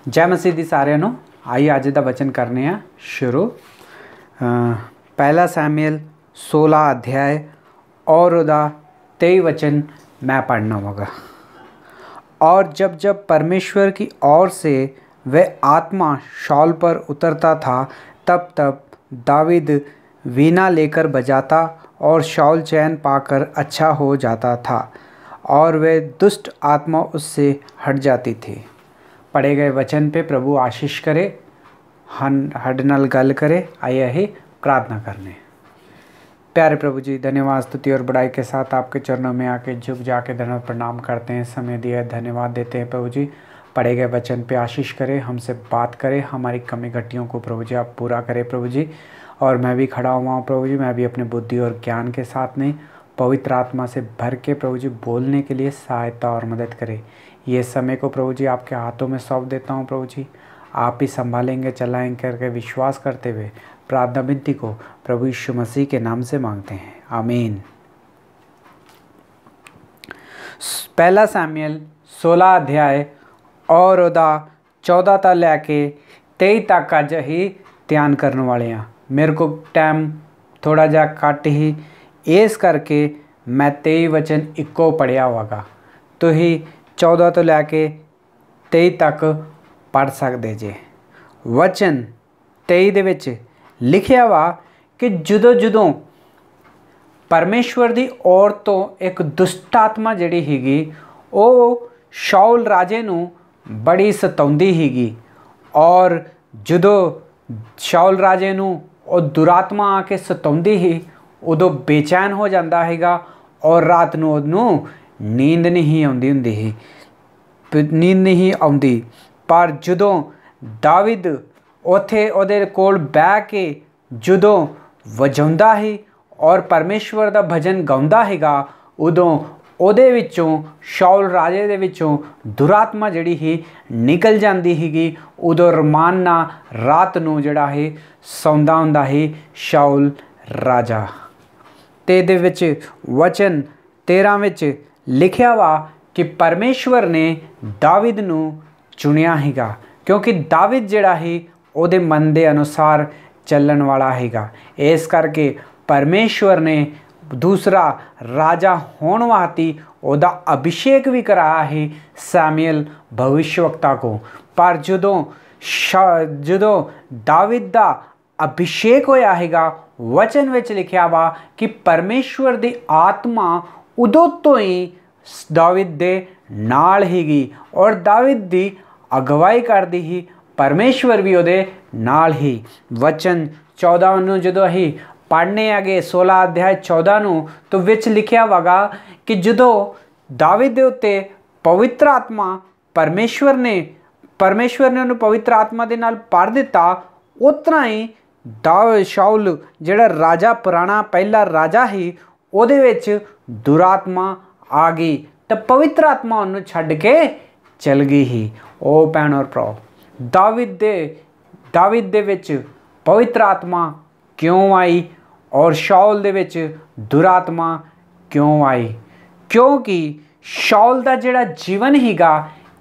जय मसीह दी सारिਆਂ ਨੂੰ। आइए अज का वचन करने शुरू। पहला सैमुएल 16 अध्याय और उदा 23 वचन मैं पढ़ना होगा। और जब जब परमेश्वर की ओर से वह आत्मा शाऊल पर उतरता था तब तब दावीद वीणा लेकर बजाता और शाऊल चैन पाकर अच्छा हो जाता था और वह दुष्ट आत्मा उससे हट जाती थी। पढ़े गए वचन पे प्रभु आशीष करे, हड नाल गल करे। आइए ही प्रार्थना करने। प्यारे प्रभु जी, धन्यवाद स्तुति और बड़ाई के साथ आपके चरणों में आके झुक जाके धन्यवाद प्रणाम करते हैं। समय दिया धन्यवाद देते हैं प्रभु जी। पढ़े गए वचन पे आशीष करें, हमसे बात करें, हमारी कमी घटियों को प्रभु जी आप पूरा करें प्रभु जी। और मैं भी खड़ा हुआ हूँ प्रभु जी, मैं भी अपनी बुद्धि और ज्ञान के साथ नहीं पवित्र आत्मा से भर के प्रभु जी बोलने के लिए सहायता और मदद करें। ये समय को प्रभु जी आपके हाथों में सौंप देता हूँ प्रभु जी। आप ही संभालेंगे, चलाएंगे करके विश्वास करते हुए प्रार्थना विनती को प्रभु यीशु मसीह के नाम से मांगते हैं, आमीन। पहला सैमुएल 16 अध्याय और उदा 14 तक लैके 23 तक अज ही ध्यान करने वाले हैं। मेरे को टाइम थोड़ा जा घट ही, इस करके मैं 23 वचन इक्को पढ़िया होगा। तो ही 14 तो लैके 23 तक पढ़ सकते जे। वचन 23 दे विच लिखिया वा कि जदों परमेश्वर दी ओर तो एक दुष्ट आत्मा जिहड़ी हीगी वो शाऊल राजे नूं बड़ी सताउंदी हीगी और जदों शाऊल राजे नूं वो दुरात्मा आके सताउंदी ही उदों बेचैन हो जाता हैगा और रात नूं उहनूं नींद नहीं आउंदी हुंदी ही, नींद नहीं आउंदी। पर जदों दाविद उत्थे उहदे कोल बह के जदों वजाउंदा ही और परमेश्वर दा भजन गाउंदा हैगा उदों उहदे विचों शाऊल राजे दे विचों दुरात्मा जिहड़ी ही निकल जांदी हीगी। उदों रमान नाल रात नूं जिहड़ा है सौंदा हुंदा ही शाऊल राजा। ते दे विच वचन 13 विच लिखिया वा कि परमेश्वर ने दाविद नूं चुनिया हैगा क्योंकि दाविद जिहड़ा ही उहदे मन दे अनुसार चलण वाला हैगा। इस करके परमेश्वर ने दूसरा राजा होने वास्ते उहदा अभिषेक भी कराया है सैमुएल भविष्यवक्ता को। पर जदों दाविद दा अभिषेक होया हैगा वचन विच लिखिया वा कि परमेश्वर दी आत्मा उदों तो ही दाविद दे नाल हीगी और दाविद दी अगवाई करदी ही परमेश्वर भी उहदे नाल ही। वचन 14 नूं जदों ही पढ़ने आगे 16 अध्याय 14 नूं तो विच लिखिया वागा कि जदों दाविद दे उत्ते पवित्र आत्मा परमेश्वर ने उन्हें पवित्र आत्मा दे नाल भर दिता, उतना ही शाऊल जिहड़ा राजा पुराना पहला राजा ही उहदे विच दुरात्मा आ गई तो पवित्र आत्मा उन्हें छड्ड के चल गई ही। ओ भैन और भरा, दाविद दे विच पवित्र आत्मा क्यों आई और शाऊल दे विच दुरात्मा क्यों आई? क्योंकि शाऊल दा जिहड़ा जीवन हीगा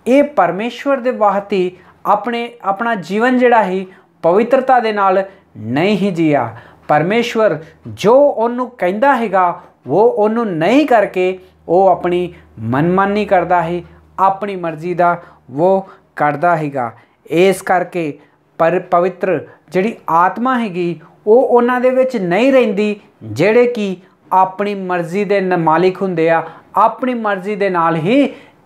ये परमेश्वर दे वास्ते अपना जीवन जिहड़ा ही पवित्रता दे नाल नहीं ही जिया। परमेश्वर जो उन्होंने कहता हैगा वो उन्होंने नहीं करके वो अपनी मनमानी करता है, अपनी मर्जी का वो करता हैगा। इस करके पर पवित्र जिहड़ी आत्मा हैगी वो उन्हां दे विच नहीं रहिंदी जिहड़े कि अपनी मर्जी दे मालिक हुंदे आ, अपनी मर्जी दे नाल ही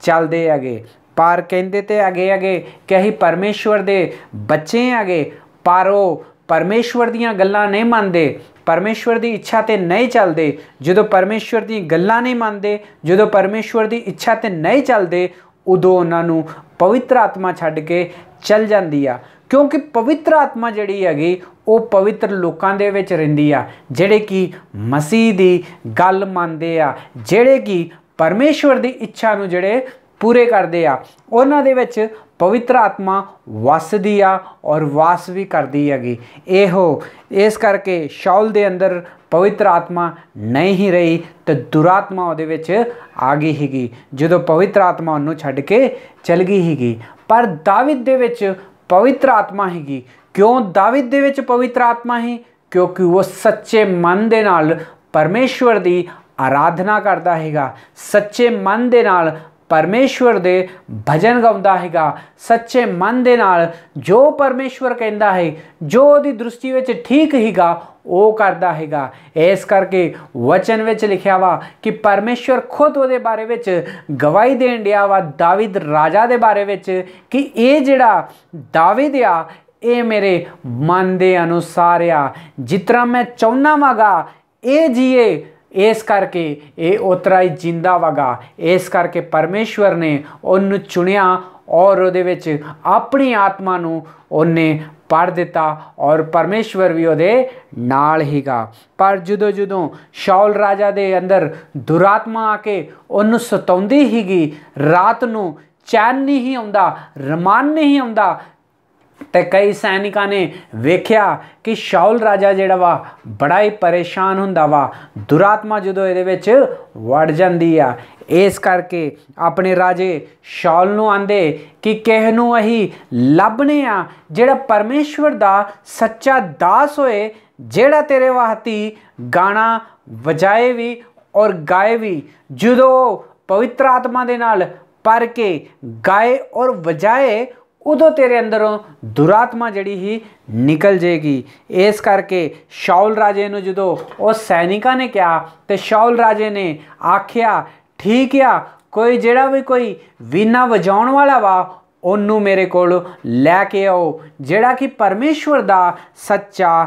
चलदे हैगे। पर कहंदे ते अगे कि असीं परमेश्वर दे बच्चे हैगे पर वो परमेश्वर दीयां गल्लां नहीं मनदे, परमेश्वर की इच्छा ते नहीं चलते। जो परमेश्वर दी गल्लां नहीं मानते, जो परमेश्वर की इच्छा ते नहीं चलते उदों उन्होंने पवित्र आत्मा छड्ड के चल जाती आ। क्योंकि पवित्र आत्मा जिहड़ी हैगी वो पवित्र लोकां दे विच रहिंदी आ जिहड़े कि मसीह दी गल मनदे आ, जिहड़े कि परमेश्वर की इच्छा नूं जिहड़े पूरे करते आ। उन्हां दे विच पवित्र आत्मा वसदी आ और वास भी करती हैगी। एहो इस करके शाऊल दे अंदर पवित्र आत्मा नहीं ही रही तो दुरात्मा उहदे विच आ गई हीगी। जो पवित्र आत्मा उन्होंने छड्ड के चल गई हीगी। पर दाविद दे विच पवित्र आत्मा हैगी। क्यों दाविद दे विच पवित्र आत्मा ही? क्योंकि वो सच्चे मन दे नाल परमेश्वर दी आराधना करता हैगा, सच्चे मन दे नाल परमेश्वर दे भजन गाउंदा हैगा, सच्चे मन दे नाल जो परमेश्वर कहंदा है, जो ओदी दृष्टि विच ठीक हैगा वो करदा हैगा। इस करके वचन विच लिखिया वा कि परमेश्वर खुद ओदे बारे विच गवाही देन दिया वा दाविद राजा दे बारे विच कि ये जिहड़ा दाविद आ ये मेरे मन दे अनुसार आ, जितना मैं चाहुंदा वागा ये जिए, इस करके ये उतरा ही जिंदा वगा। इस करके परमेश्वर ने उन्हें चुनिया और उहदे विच अपनी आत्मा नूं उन्हें पढ़ दिता और परमेश्वर भी उहदे नाल हीगा। पर जदों जदों शाऊल राजा दे अंदर दुरात्मा आके उन्हें सताउंदी हीगी, रात नूं चैन नहीं आउंदा, रमान नहीं आउंदा, ते कई सैनिकां ने वेख्या कि शाऊल राजा जिहड़ा वा बड़ा ही परेशान हुंदा वा, दुरात्मा जदों इहदे विच वड़ जांदी आ। इस करके अपने राजे शाऊल नूं आंदे कि किस नूं अहीं लभने आ जिहड़ा परमेश्वर दा सच्चा दास होए, जिहड़ा तेरे वास्ते गाना वजाए भी और गाए भी। जदों पवित्र आत्मा दे नाल भर के गाए और वजाए उदों तेरे अंदरों दुरात्मा जड़ी ही निकल जाएगी। इस करके शाऊल राजे नूं जदों उस सैनिकां ने कहा तो शाऊल राजे ने आख्या ठीक आ, कोई जिहड़ा भी कोई वीणा वजाउण वाला वा उन्नू मेरे कोल लैके आओ, जिहड़ा कि परमेश्वर दा सच्चा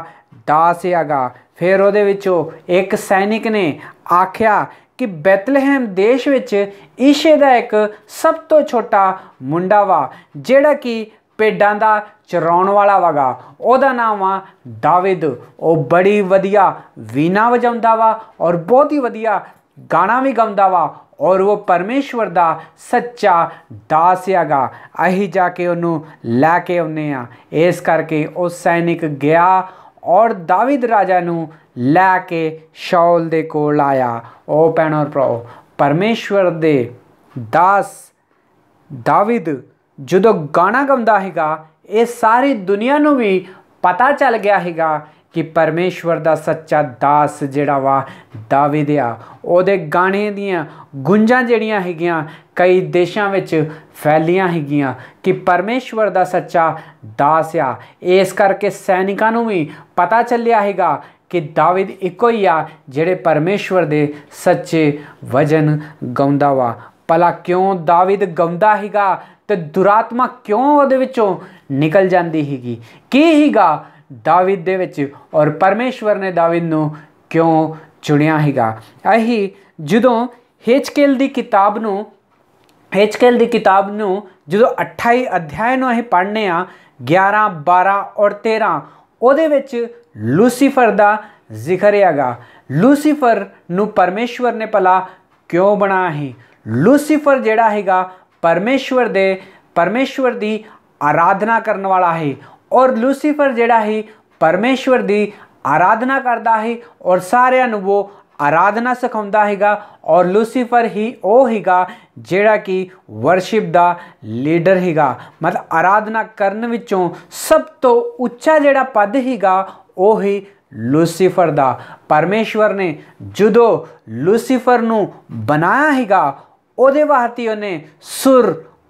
दास हैगा। फिर उहदे विचों एक सैनिक ने आख्या कि बैतलहम देश विच ईशे दा एक सब तो छोटा मुंडा वा जिहड़ा कि भेडां दा चराउण वाला वगा, ओहदा नाम वा दाविद। वो बड़ी वधिया वीणा वजाउंदा वा और बहुत ही वधिया गाना भी गाउंदा वा और वो परमेश्वर दा सच्चा दास हैगा। अहीं जाके उन्हों लैके आउने आ। इस करके वो सैनिक गया और दाविद राजा नूं लैके शाऊल दे कोल आया। ओ भैणों और भराओ, परमेश्वर दे दास दाविद जदों गाना गाउंदा हैगा, ये सारी दुनिया नूं भी पता चल गया हैगा कि परमेश्वर दा सच्चा दास जिहड़ा वा दाविद आ। ओहदे गाने दियां गुंजां जिहड़ियां हैगियां कई देशां विच फैलियां हैगियां कि परमेश्वर दा सच्चा दास आ। इस करके सैनिकां नूं भी पता चलिया हैगा कि दाविद इक्को ही आ जिहड़े परमेश्वर दे सच्चे वजन गाउंदा वा। भला क्यों दाविद गाउंदा हैगा ते दुरात्मा क्यों उहदे विचों निकल जांदी हैगी? की हैगा दाविद दे विच और परमेश्वर ने दाविद नूं क्यों चुनिया हैगा? अहीं जदों हिजकिय्याह दी किताब नूं जदों 28 अध्याय नूं अहीं पढ़ने आ 11, 12 और 13 उहदे विच लूसीफर दा जिक्र हैगा। लूसीफर नूं परमेश्वर ने भला क्यों बनाया है? लूसीफर जिहड़ा हैगा परमेश्वर दी आराधना करने वाला है और लूसीफर जिहड़ा है परमेश्वर दी आराधना करता है और सारिਆਂ ਨੂੰ वो आराधना सिखाउंदा हैगा। और लूसीफर ही वो हैगा जिहड़ा कि वर्शिप दा लीडर हैगा, मतलब आराधना करन विचों सब तो उच्चा जिहड़ा पद हैगा वो ही लूसीफर दा। परमेश्वर ने जदों लूसीफर नूं बनाया हैगा उहदे वास्ते उहने सुर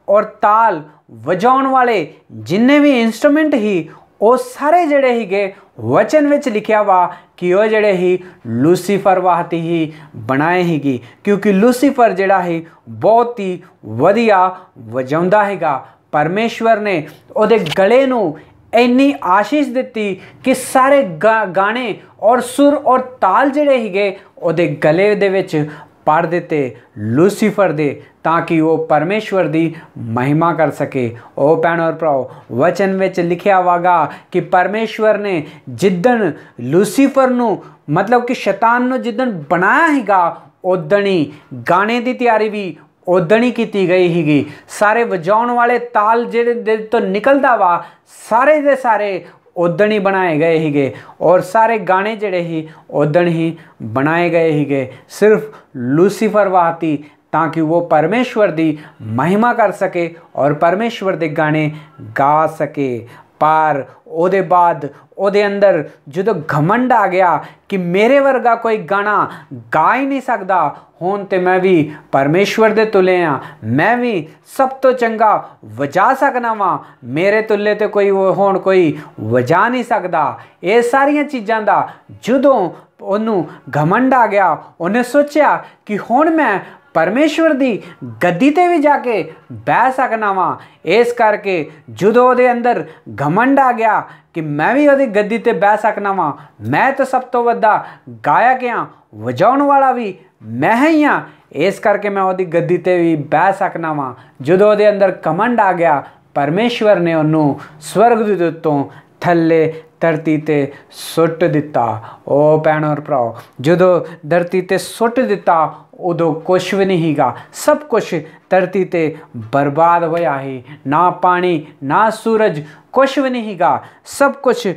और ताल वजाउण वाले जिन्ने भी इंस्ट्रूमेंट ही वो सारे जिहड़े हैगे वचन विच लिखिया वा कि वो जिहड़े ही लूसीफर वास्ते ही बनाए हैगी, क्योंकि लूसीफर जिहड़ा है बहुत ही वधिया वजाउंदा हैगा। परमेश्वर ने उहदे गले नूं इन्नी आशीष दिती कि सारे गाने और सुर और ताल जिहड़े हैगे उहदे गले दे विच पढ़ दिते लूसीफर दे, ताकि वो परमेश्वर दी महिमा कर सके। ओ भैणों और भराओ, वचन विच लिखिया वागा कि परमेश्वर ने जिद्दन लूसीफर नूं मतलब कि शैतान नूं जिद्दन बनाया हैगा उदण ही गाने की तैयारी भी उदण ही की गई हैगी। सारे वजाउण वाले ताल जिहड़े दिल तो निकलदा वा सारे दे सारे उदण ही बनाए गए हैगे और सारे गाने जिहड़े ही उदण ही बनाए गए हैगे। सिर्फ लूसीफर वास्ते ताकि वो परमेश्वर की महिमा कर सके और परमेश्वर के गाने गा सके। पर ਉਹਦੇ ਬਾਅਦ ਉਹਦੇ ਅੰਦਰ ਜਦੋਂ ਘਮੰਡ ਆ ਗਿਆ ਕਿ ਮੇਰੇ ਵਰਗਾ ਕੋਈ ਗਾਣਾ ਗਾ ਹੀ ਨਹੀਂ ਸਕਦਾ, ਹੁਣ ਤੇ ਮੈਂ ਵੀ ਪਰਮੇਸ਼ਵਰ ਦੇ ਤੁਲੇ ਆ, ਮੈਂ ਵੀ ਸਭ ਤੋਂ ਚੰਗਾ ਵਜਾ ਸਕਣਾ ਵਾਂ, ਮੇਰੇ ਤੁਲੇ ਤੇ ਕੋਈ ਹੁਣ ਕੋਈ ਵਜਾ ਨਹੀਂ ਸਕਦਾ। ਇਹ ਸਾਰੀਆਂ ਚੀਜ਼ਾਂ ਦਾ ਜਦੋਂ ਉਹਨੂੰ ਘਮੰਡ ਆ ਗਿਆ, ਉਹਨੇ ਸੋਚਿਆ ਕਿ ਹੁਣ ਮੈਂ परमेश्वर की गद्दी ते भी जाके बह सकना वा। इस करके जो ਉਹਦੇ अंदर घमंड आ गया कि मैं भी ਉਹਦੀ गद्दी ते बह सकना वा, मैं तो सब तो वड्डा गायक हाँ, वजाउण वाला भी मैं ही हाँ, इस करके मैं ਉਹਦੀ गद्दी ते भी बह सकना वा। जो ਉਹਦੇ अंदर घमंड आ गया, परमेश्वर ने ਉਹਨੂੰ स्वर्ग ਦੇ ਉੱਤੋਂ थल्ले धरती ते सुट दिता। ओ भैन और भराओ, जो धरती ते सुट दिता उदों कुछ भी नहीं गा, सब कुछ धरती ते बर्बाद होया ही, ना पानी ना सूरज कुछ भी नहीं गा, सब कुछ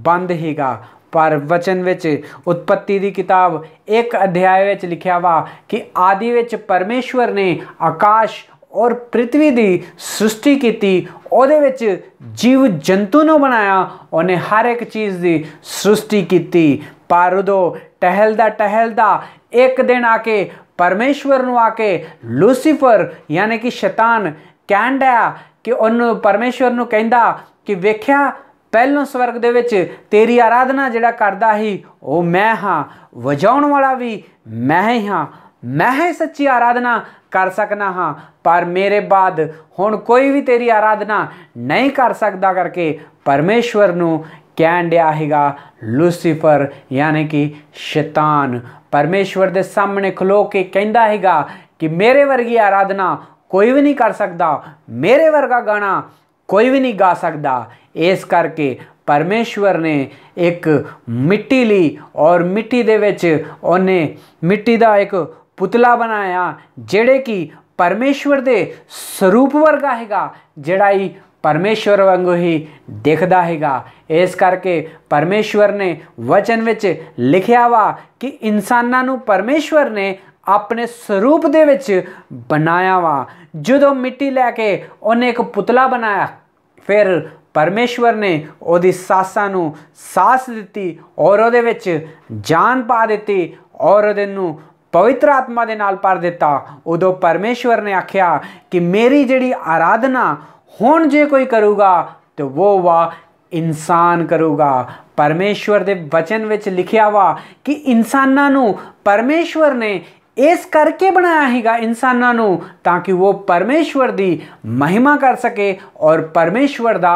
बंद ही गा। पर वचन विच उत्पत्ति की किताब 1 अध्याय विच लिखिया वा कि आदि विच परमेश्वर ने आकाश और पृथ्वी की सृष्टि की, ਉਹਦੇ ਵਿੱਚ जीव जंतु ਨੂੰ बनाया, ਉਹਨੇ हर एक चीज़ की सृष्टि की। पर उदों टहलदा एक दिन आके परमेश्वर ਨੂੰ आके लूसीफर यानी कि शैतान ਕਹਿਣ ਡਿਆ कि ਉਹਨੂੰ परमेश्वर ਨੂੰ ਕਹਿੰਦਾ कि वेख्या ਪਹਿਲੋਂ स्वर्ग ਦੇ ਵਿੱਚ तेरी आराधना ਜਿਹੜਾ करदा ही ਉਹ मैं हाँ, वजाउण वाला भी मैं ही हाँ, मैं ही सच्ची आराधना कर सकना हाँ, पर मेरे बाद हुण कोई भी तेरी आराधना नहीं कर सकता करके परमेश्वर नूं कहण दिया हैगा लूसीफर यानी कि शैतान। परमेश्वर दे सामने खलो के कहंदा हैगा कि मेरे वर्गी आराधना कोई भी नहीं कर सकता, मेरे वर्गा गाना कोई भी नहीं गा सकता। इस करके परमेश्वर ने एक मिट्टी ली और मिट्टी दे विच उन्हें मिट्टी दा एक पुतला बनाया जेड़े कि परमेश्वर दे स्वरूप वर्गा हैगा, जेड़ा ही परमेश्वर वांगू ही दिखदा हैगा। इस करके परमेश्वर ने वचन विच लिखिया वा कि इंसानां नूं परमेश्वर ने अपने स्वरूप दे विच बनाया वा। जदों मिट्टी लैके उन्हें एक पुतला बनाया, फिर परमेश्वर ने ओदी सासां नूं सास दिती और ओदे विच जान पा दिती और ओदे नूं पवित्र आत्मा दे नाल भर दिता। उदों परमेश्वर ने आख्या कि मेरी जिहड़ी आराधना हुण जे कोई करूगा तो वो वा इंसान करूगा। परमेश्वर दे वचन विच लिखिया वा कि इंसानां नूं परमेश्वर ने इस करके बनाया हैगा इंसानां नूं ताकि वो परमेश्वर दी महिमा कर सके और परमेश्वर दा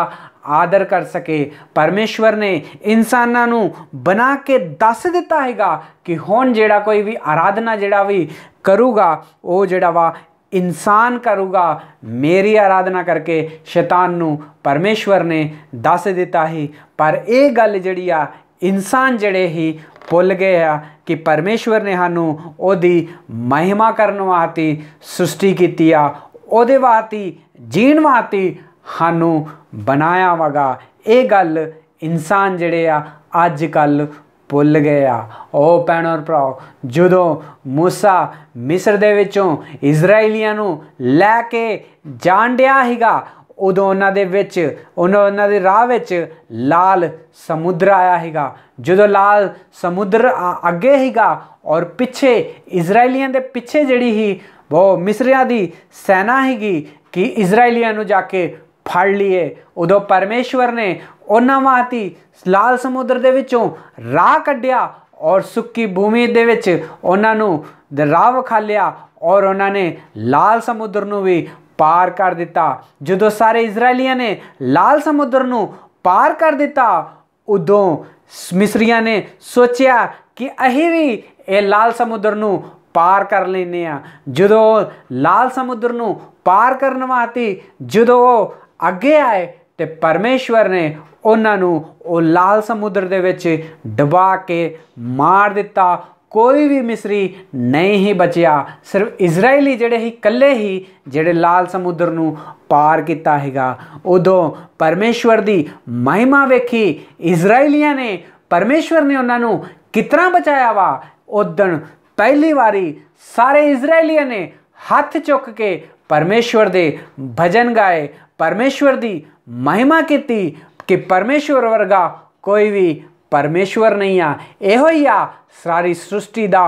आदर कर सके। परमेश्वर ने इंसानां नूं बना के दस दिता हैगा कि हुण जेड़ा कोई भी आराधना जेड़ा भी करूगा वो जेड़ा वा इंसान करूगा। मेरी आराधना करके शैतान नूं परमेश्वर ने दस दिता ही, पर यह गल जिहड़ी आ इंसान जड़े ही भुल गए आ कि परमेश्वर ने सानू ओदी महिमा करन वास्ते सृष्टि की आ, ओदे वास्ते जीण वास्ते सानू बनाया वगा। ये गल इंसान जड़े आ अजकल भुल गए आ। ओ भैणों और भराओ, जदों मूसा मिस्र दे विचों इजराइलियां नू लैके जाण दिया हैगा उदों उन्हां दे विच उन्हां दे राह विच लाल समुद्र आया हैगा। जदों लाल समुद्र अगे हैगा और पिछे इजराइलियां दे पिछे जिहड़ी ही वो मिस्रियां दी सेना हैगी कि इजराइलियां नू जाके फड़ लिए। उदों परमेश्वर ने उन्हां वास्ते लाल समुद्र दे विचों राह कढ़िया और सुक्की भूमि दे विच उन्हां नू राह विखा और उन्होंने लाल समुद्र नू भी पार कर दिता। जदों सारे इजराइलियां ने लाल समुद्र नू पार कर दिता उदों मिस्रियां ने सोचा कि अहीं भी ये लाल समुद्र नू पार कर लेने आ। जदों लाल समुद्र नू पार करने वास्ते जदों अगे आए तो परमेश्वर ने उन्होंने वो लाल समुद्र दे विच डबा के मार दिता। कोई भी मिस्री नहीं ही बचिया, सिर्फ इजराइली जड़े ही कल्ले ही जड़े लाल समुद्र नू पार किया हैगा। उदों परमेश्वर दी महिमा वेखी इजराइलियां ने, परमेश्वर ने उन्होंने कितना बचाया वा। उदन पहली बारी सारे इजराइलियां ने हथ चुक के परमेश्वर दे भजन गाए, परमेश्वर दी महिमा की कि परमेश्वर वर्गा कोई भी परमेश्वर नहीं आ। इहो ही आ सारी सृष्टि दा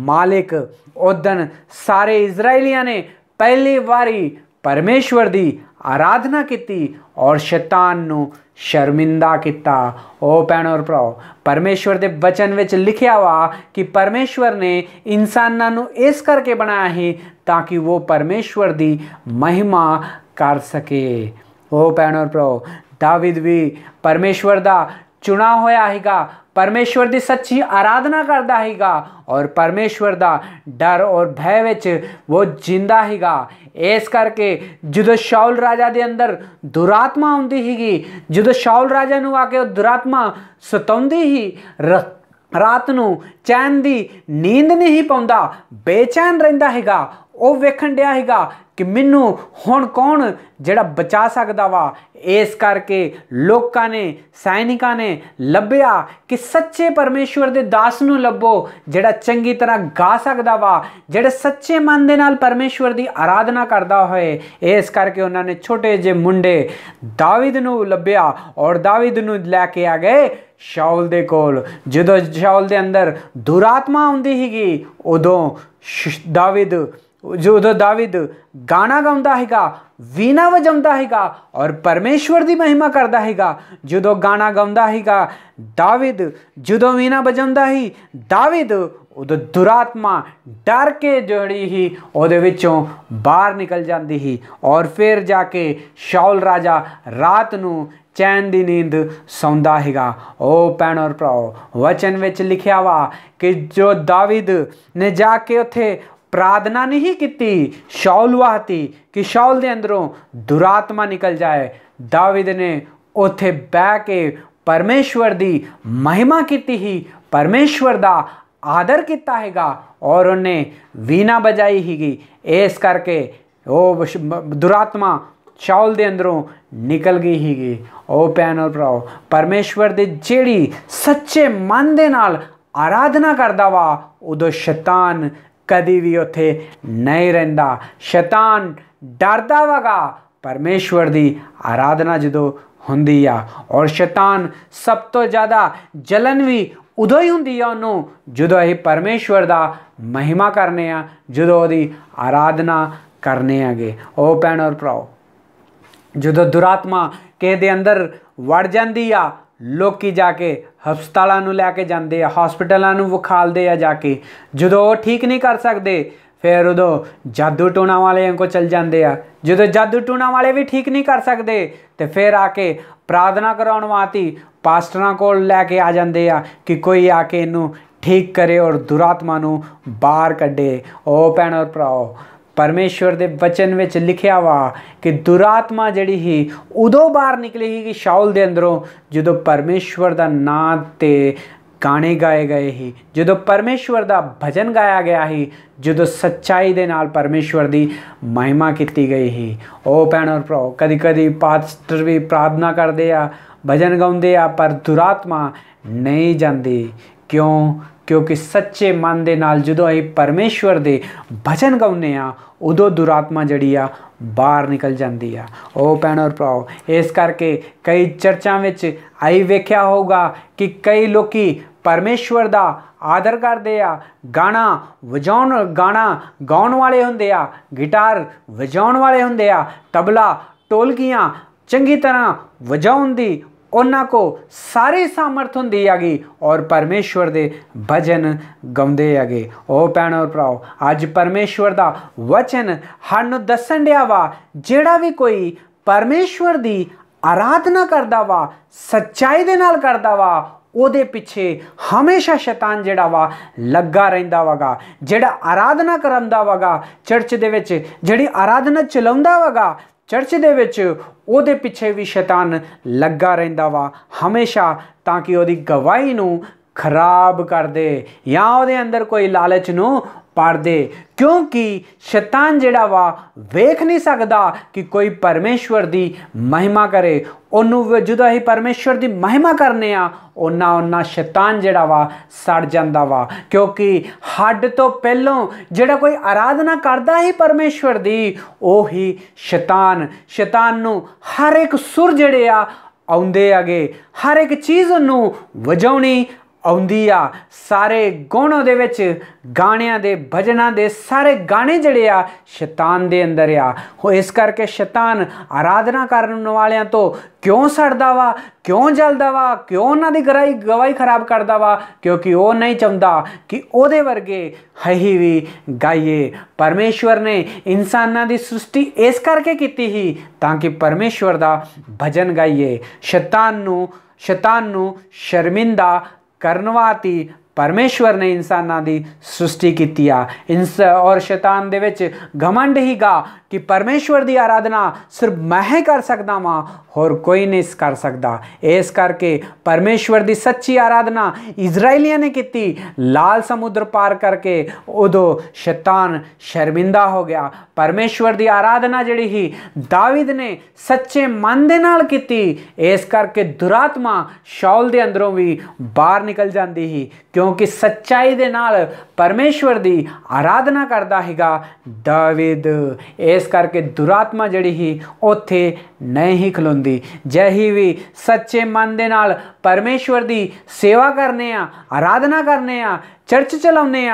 मालिक। उदन सारे इजराइलियां ने पहली बारी परमेश्वर दी आराधना की और शैतान नू शर्मिंदा किया। ओ भैणों और भराओ, परमेश्वर के बचन विच लिखिया वा कि परमेश्वर ने इंसानां नू इस करके बनाया है ताकि वो परमेश्वर दी महिमा कर सके। ओ भैणों और भराओ, दाविद भी परमेश्वर दा चुना होया हैगा, परमेश्वर की सच्ची आराधना करता हैगा और परमेश्वर का डर और भय विच वो जिंदा हैगा। इस करके जो शाऊल राजा के अंदर दुरात्मा आउंदी हैगी, जो शाऊल राजा नू आके दुरात्मा सताउंदी ही, रात नू चैन की नींद नहीं पाउंदा, बेचैन रहिंदा हैगा। वो वेखण दिया हैगा कि मैनू हुण कौन जिहड़ा बचा सकदा वा। इस करके लोकां ने, सैनिकां ने लभ्या कि सच्चे परमेश्वर दे दास नू लभो जिहड़ा चंगी तरह गा सकदा वा, जिहड़े सच्चे मन दे नाल परमेश्वर दी आराधना करदा होए। इस करके उन्होंने छोटे जे मुंडे दाविद नू लभ्या और दाविद नू लैके आ गए शाऊल दे कोल। जदों शाऊल दे अंदर दुरात्मा आउंदी हैगी उदों दाविद गाना गाउंदा हैगा, वीणा वजाउंदा हैगा और परमेश्वर दी महिमा करदा हैगा। जदों गाना गाउंदा हैगा दाविद, जदों वीणा वजाउंदा ही दाविद, उदों दुरात्मा डर के जोड़ी ही उहदे विचों बाहर निकल जाती ही और फिर जाके शाऊल राजा रात नू चैन दी नींद सौंदा हैगा। ओ भैणों और भराओ, वचन विच लिखिया वा कि जो दाविद ने जाके उत्थे प्रार्थना नहीं की शाऊल वास्ते कि शाऊल दे अंदरों दुरात्मा निकल जाए, दाविद ने उत्थे बह के परमेश्वर दी महिमा की ही, परमेश्वर दा आदर किया हैगा और उन्हें वीणा बजाई हैगी। इस करके वो दुरात्मा शाऊल दे अंदरों निकल गई हैगी। ओ भैन और भराओ, परमेश्वर दे जेड़ी सच्चे मन दे नाल आराधना करदा वा उदों शैतान कदी भी उत्थे नहीं रहिंदा। शैतान डरदा वगा परमेश्वर दी आराधना जदों हुंदी आ और शैतान सब तो ज़्यादा जलन भी उदों ही हुंदी आ उन्हों जदों असीं परमेश्वर दा महिमा करने आ, जदों उहदी आराधना करने आगे। ओ भैन और भराओ, जदों दुरात्मा किसे दे अंदर वड़ जांदी आ, लोकी जाके हस्पतालों नूं लैके जांदे आ, हॉस्पिटलों नूं विखालदे आ जाके। जदों वो ठीक नहीं कर सकते फिर उदों जादू टूणा वाले को चल जाते आ, जदों जादू टूणा वाले भी ठीक नहीं कर सकते तो फिर आके प्रार्थना कराउण वास्ते पास्टरां कोल लैके आ जाते आ कि कोई आके इनू ठीक करे और दुरात्मा नूं बाहर कढे। ओ भैण और भराओ, परमेश्वर दे वचन विच लिखिया वा कि दुरात्मा जिहड़ी ही उदों बाहर निकली ही कि शाऊल दे अंदरों जदों परमेश्वर दा नां ते गाने गाए गए ही, जदों परमेश्वर दा भजन गाया गया ही, जदों सच्चाई दे नाल परमेश्वर दी महिमा की गई ही। ओ भैण और भराओ, कदी कदी पास्टर भी प्रार्थना करते आ, भजन गाउंदे आ, पर दुरात्मा नहीं जाती। क्यों? क्योंकि सच्चे मन दे नाल जदों असीं परमेश्वर दे भजन गाउने आ उदों दुरात्मा जिहड़ी आ बाहर निकल जाती आ। ओ भैण और भराओ, इस करके कई चर्चां विच आई वेख्या होगा कि कई लोकी परमेश्वर दा आदर करते आ, गाना गाउण वाले हुंदे आ, गिटार वजाउण वाले हुंदे आ, तबला ढोलकियां चंगी तरह वजाउण दी उन्हां को सारी सामर्थ हुंदी आगी और परमेश्वर दे भजन गाउंदे आगे। ओ भैण और भराओ, अज परमेश्वर दा वचन सानूं दस्सण दिया वा जिहड़ा भी कोई परमेश्वर दी आराधना करदा वा, सच्चाई दे नाल करदा वा, ਉਹਦੇ ਪਿੱਛੇ ਹਮੇਸ਼ਾ ਸ਼ੈਤਾਨ ਜਿਹੜਾ ਵਾ ਲੱਗਾ ਰਹਿੰਦਾ ਵਗਾ। ਜਿਹੜਾ ਆਰਾਧਨਾ ਕਰਾਂਦਾ ਵਗਾ ਚਰਚ ਦੇ ਵਿੱਚ, ਜਿਹੜੀ ਆਰਾਧਨਾ ਚਲਾਉਂਦਾ ਵਗਾ ਚਰਚ ਦੇ ਵਿੱਚ, ਉਹਦੇ ਪਿੱਛੇ ਵੀ ਸ਼ੈਤਾਨ ਲੱਗਾ ਰਹਿੰਦਾ ਵਾ ਹਮੇਸ਼ਾ, ਤਾਂ ਕਿ ਉਹਦੀ ਗਵਾਹੀ ਨੂੰ ਖਰਾਬ ਕਰ ਦੇ ਜਾਂ ਉਹਦੇ ਅੰਦਰ ਕੋਈ ਲਾਲਚ ਨੂੰ पढ़दे, क्योंकि शैतान जिहड़ा वा वेख नहीं सकदा कि कोई परमेश्वर दी महिमा करे। उन्होंने जो ही परमेश्वर दी महिमा करने उन्ना शैतान जिहड़ा वा सड़ जांदा वा, क्योंकि हड तो पहलों जिहड़ा कोई आराधना करदा ही परमेश्वर दी ओही शैतान नूं हर एक सुर जिहड़े आउंदे आगे, हर एक चीज़ नूं वजाउणी आउंदी आ, सारे गुण उहदे विच गाणियां दे भजनां दे सारे गाने जिहड़े शैतान दे अंदर हो। इस करके शैतान आराधना करन वालियां तो क्यों सड़दा वा, क्यों जलदा वा, क्यों उन्हां दी गवाही खराब करदा वा, क्योंकि वो नहीं चाहुंदा कि ओहदे वर्गे असीं भी गाइए। परमेश्वर ने इंसानां दी सृष्टि इस करके कीती ही ताकि परमेश्वर दा भजन गाइए। शैतान नूं शर्मिंदा करन वास्ते परमेश्वर ने इंसानां दी सृष्टि कीती और शैतान दे विच घमंड ही गा कि परमेश्वर दी आराधना सिर्फ मैं ही कर सकदा वां, होर कोई नहीं कर सकदा। इस करके परमेश्वर दी सच्ची आराधना इजराइलियां ने कीती, लाल समुद्र पार करके उदों शैतान शर्मिंदा हो गया। परमेश्वर दी आराधना जिहड़ी ही दाविद ने सच्चे मन दे नाल कीती, इस करके दुरात्मा शाऊल दे अंदरों भी बाहर निकल जाती ही, क्योंकि सच्चाई दे नाल परमेश्वर दी आराधना करदा हैगा दाविद। इस करके दुरात्मा जिहड़ी ही उत्थे नहीं ही खलोंदी। जे ही भी सच्चे मन दे नाल परमेश्वर दी सेवा करने आराधना करने चर्च चलाउने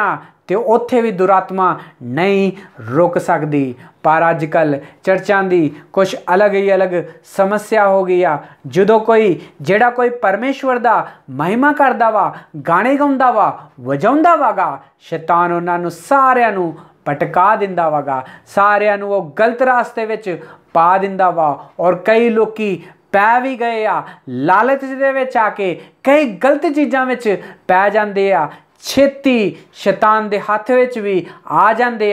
तो उत्थे भी दुरात्मा नहीं रुक सकती। पर अजकल चर्चां दी कुछ अलग ही अलग समस्या हो गई जो कोई जेड़ा कोई परमेश्वर दा महिमा करदा वा, गाने गाउंदा वा, वजाउंदा वागा, शैतान उन्हां सारियां नूं पटका दिंदा वागा, सारियां नूं वो गलत रास्ते विच पा दिंदा वा। और कई लोकी पै भी गए लालच दे विच आके कई गलत चीज़ां विच पै जांदे छेती शैतान दे हत्थ विच भी आ जांदे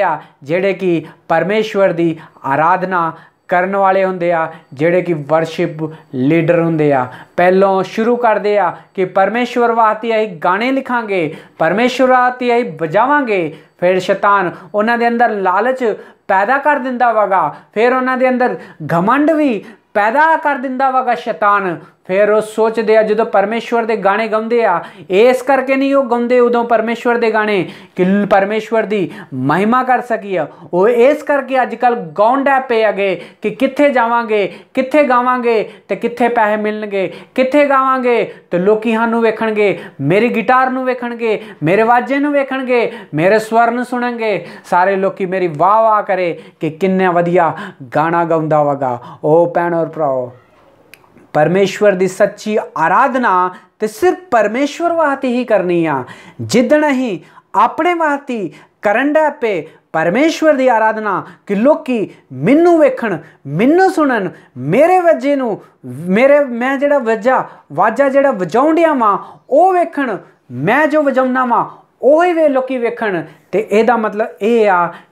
जेड़े कि परमेश्वर दी आराधना करन वाले हुंदे जेड़े कि वर्शिप लीडर हुंदे पहलों शुरू करदे कि परमेश्वर वास्ते असीं गाने लिखांगे, परमेश्वर वास्ते असीं बजावांगे। फिर शैतान उन्हां दे अंदर लालच पैदा कर दिंदा वागा, फिर उन्हां दे अंदर घमंड भी पैदा कर दिंदा वागा शैतान। फिर वो सोचते जो परमेश्वर के गाने गाते इस करके नहीं वो गाते उदों परमेश्वर के गाने कि परमेश्वर की महिमा कर सकी वो इस करके अजकल गाउन डै पे अगे कि कित्थे जावांगे, कित्थे गावांगे तो कित्थे पैसे मिलणगे, कित्थे गावांगे तो लोकी सानू वेखणगे, मेरी गिटार नू वेखणगे, मेरे वाजे नू वेखणगे, मेरे स्वर नू सुणनगे, सारे लोकी मेरी वाह वाह करे कि किन्ना वधिया गाना गाउंदा वगा। ओ भैणों और भराओ, परमेश्वर की सच्ची आराधना तो सिर्फ परमेश्वर वास्ते ही करनी जिदन ही अपने वास्ते करन डै पे परमेश्वर की आराधना कि लोकी मैनू वेखण, मैनू सुनन, मेरे वजे नू मैं जिहड़ा वाजा जिहड़ा वजाउण डिया वां ओह वेखण, मैं जो वजाउना वां ओही वे लोकी वेखण। ते इहदा मतलब ये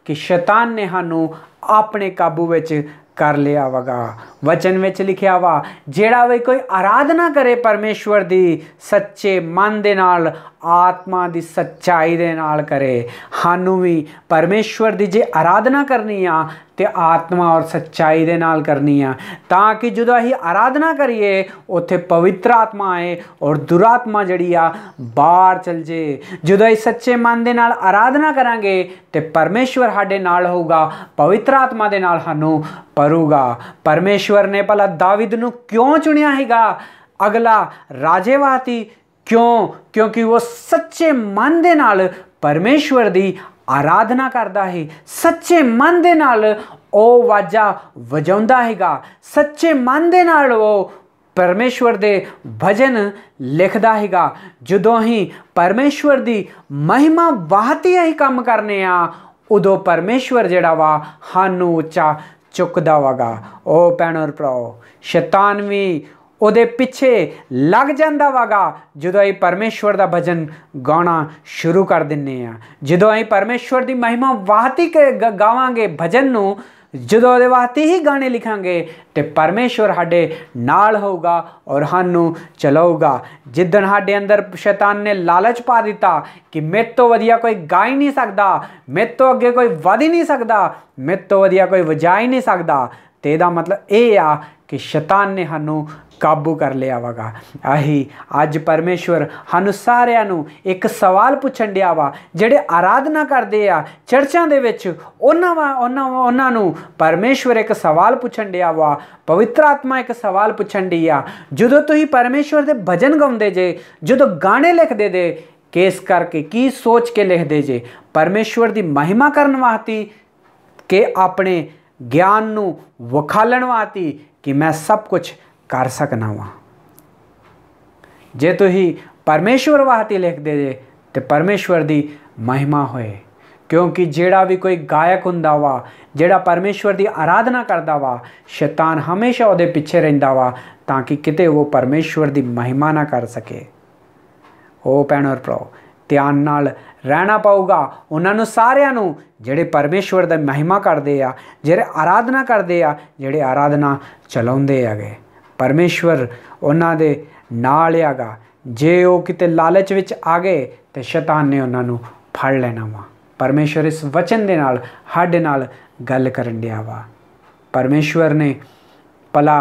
कि शैतान ने सानू अपने काबू विच कर लिया वगा। वचन में लिखिया वा जेड़ा भी कोई आराधना करे परमेश्वर दी सच्चे मन दे नाल, आत्मा दी सच्चाई दे नाल करे। सानू भी परमेश्वर दी जे आराधना करनी ते आत्मा और सच्चाई दे नाल करनी ताकि जो असीं आराधना करिए उत्थे पवित्र आत्मा आए और दुरात्मा जड़ी बाहर चल जे। जो असीं सच्चे मन दे नाल आराधना करांगे ते परमेश्वर साडे नाल होऊगा, पवित्र आत्मा दे नाल सानू परूगा। परमेश्वर ने भला दाविद नू क्यों चुनिया हैगा अगला राजे वास्ते? क्यों? क्योंकि वो सच्चे मन दे नाल परमेश्वर दी आराधना करदा है, सच्चे मन दे नाल ओ वाजा वजाउंदा हैगा, सच्चे मन दे नाल वो परमेश्वर दे भजन लिखदा हैगा। जदों ही परमेश्वर दी महिमा वास्ते ही काम करने उदों परमेश्वर जिहड़ा वा सानू उच्चा चुकदा वगा। ओ भैणों और भराओ, शैतान भी उहदे पिछे लग जांदा वगा जदों असीं परमेश्वर दा भजन गाना शुरू कर दिंने जदों असीं परमेश्वर दी महिमा वास्ते गावांगे भजन नू ਜਦੋਂ ਉਹਦੇ ਵਾਸਤੇ ਹੀ ਗਾਣੇ ਲਿਖਾਂਗੇ ਤੇ ਪਰਮੇਸ਼ਵਰ ਸਾਡੇ ਨਾਲ ਹੋਊਗਾ ਔਰ ਸਾਨੂੰ ਚਲਾਊਗਾ। ਜਿੱਦਣ ਸਾਡੇ ਅੰਦਰ ਸ਼ੈਤਾਨ ਨੇ ਲਾਲਚ ਪਾ ਦਿੱਤਾ ਕਿ ਮੇਰੇ ਤੋਂ ਵਧੀਆ ਕੋਈ ਗਾ ਹੀ ਨਹੀਂ ਸਕਦਾ, ਮੇਰੇ ਤੋਂ ਅੱਗੇ ਕੋਈ ਵਧ ਹੀ ਨਹੀਂ ਸਕਦਾ, ਮੇਰੇ ਤੋਂ ਵਧੀਆ ਕੋਈ ਵਜਾ ਹੀ ਨਹੀਂ ਸਕਦਾ, ਤੇ ਇਹਦਾ ਮਤਲਬ ਇਹ ਆ ਕਿ ਸ਼ੈਤਾਨ ਨੇ ਸਾਨੂੰ ਕਾਬੂ ਕਰ ਲਿਆ ਵਗਾ। ਆਹੀ ਅੱਜ ਪਰਮੇਸ਼ਵਰ ਸਾਨੂੰ ਸਾਰਿਆਂ ਨੂੰ ਇੱਕ ਸਵਾਲ ਪੁੱਛਣ ਡਿਆ ਵਾ। ਜਿਹੜੇ ਆਰਾਧਨਾ ਕਰਦੇ ਆ ਚਰਚਾਂ ਦੇ ਵਿੱਚ ਉਹਨਾਂ ਨੂੰ ਪਰਮੇਸ਼ਵਰ ਇੱਕ ਸਵਾਲ ਪੁੱਛਣ ਡਿਆ ਵਾ। ਪਵਿੱਤਰ ਆਤਮਾ ਇੱਕ ਸਵਾਲ ਪੁੱਛਣ ਡਈ ਆ। ਜਦੋਂ ਤੁਸੀਂ ਪਰਮੇਸ਼ਵਰ ਦੇ ਭਜਨ ਗਾਉਂਦੇ ਜੇ, ਜਦੋਂ ਗਾਣੇ ਲਿਖਦੇ ਜੇ, ਕਿਸ ਕਰਕੇ ਕੀ ਸੋਚ ਕੇ ਲਿਖਦੇ ਜੇ? ਪਰਮੇਸ਼ਵਰ ਦੀ ਮਹਿਮਾ ਕਰਨ ਵਾਸਤੇ ਕਿ ਆਪਣੇ ਗਿਆਨ ਨੂੰ ਵਿਖਾਲਣ ਵਾਸਤੇ ਕਿ ਮੈਂ ਸਭ ਕੁਝ कर सकना वा। जे तुही परमेश्वर वास्ते लिखते जे तो परमेश्वर की महिमा होए, क्योंकि जेड़ा भी कोई गायक हुंदा वा, जेड़ा परमेश्वर की आराधना करता वा, शैतान हमेशा उहदे पिछे रहिंदा वा ताकि किते वो परमेश्वर की महिमा ना कर सके। ओ भैणो और भराओ, ध्यान नाल रहना पऊगा उन्होंने सारिਆਂ ਨੂੰ ਜਿਹੜੇ परमेश्वर की महिमा करते आ, ਜਿਹੜੇ आराधना करते आ, ਜਿਹੜੇ आराधना चलाउंदे हैगे। परमेश्वर उन्होंने नाल आगा। जे वो किते लालच विच आ गए तो शैतान ने उन्होंने फड़ लेना वा। परमेश्वर इस वचन दे नाल हाडे नाल गल करन दिया वा। परमेश्वर ने भला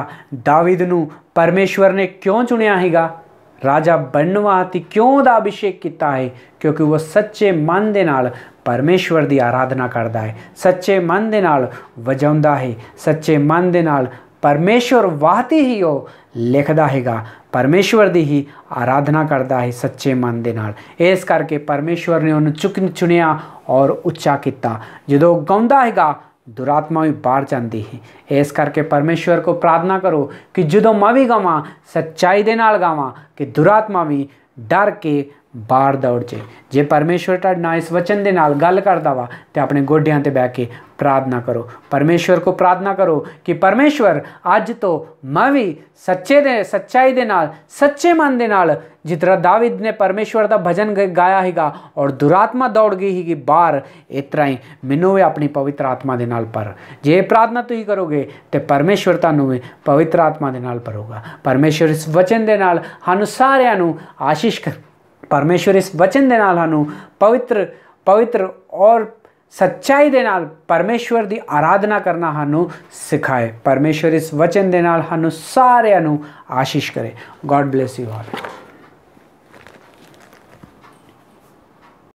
दावीद नूं परमेश्वर ने क्यों चुनिया हैगा? राजा बनने वास्ते क्यों दा अभिषेक किया है? क्योंकि वो सच्चे मन दे नाल परमेश्वर की आराधना करता है, सच्चे मन दे नाल वजाउंदा है, सच्चे मन दे नाल परमेश्वर वास्ते ही वो लिखता हैगा, परमेश्वर की ही आराधना करता है सच्चे मन दे नाल। इस करके परमेश्वर ने उन्हें चुनिया और उच्चा किया। जो गाउंदा हैगा दुरात्मा भी बाहर जाती है। इस करके परमेश्वर को प्रार्थना करो कि जो मैं भी गावां सच्चाई दे नाल गावां कि दुरात्मा भी डर के बाहर दौड़ जाए। जे परमेश्वर तुहाडे नाल इस वचन दे नाल गल करदा वा ते अपने गोडियां ते बैठ के प्रार्थना करो। परमेश्वर को प्रार्थना करो कि परमेश्वर अज तो मैं भी सच्चाई दे नाल सच्चे मन दे नाल जिस तरह दावीद ने परमेश्वर का भजन गाया हैगा और दुरात्मा दौड़ गई हैगी बाहर, इस तरह ही मैनू भी अपनी पवित्र आत्मा दे नाल भर। जे प्रार्थना तुसीं करोगे तो परमेश्वर तुहानूं भी पवित्र आत्मा दे नाल भरूगा। परमेश्वर इस वचन दे नाल सानूं सारिआं नूं आशीष कर। परमेश्वर इस वचन दे नाल सानूं पवित्र और सच्चाई दे नाल परमेश्वर की आराधना करना सानूं सिखाए। परमेश्वर इस वचन दे नाल सानूं सारिआं नूं आशीष करे। God bless you all.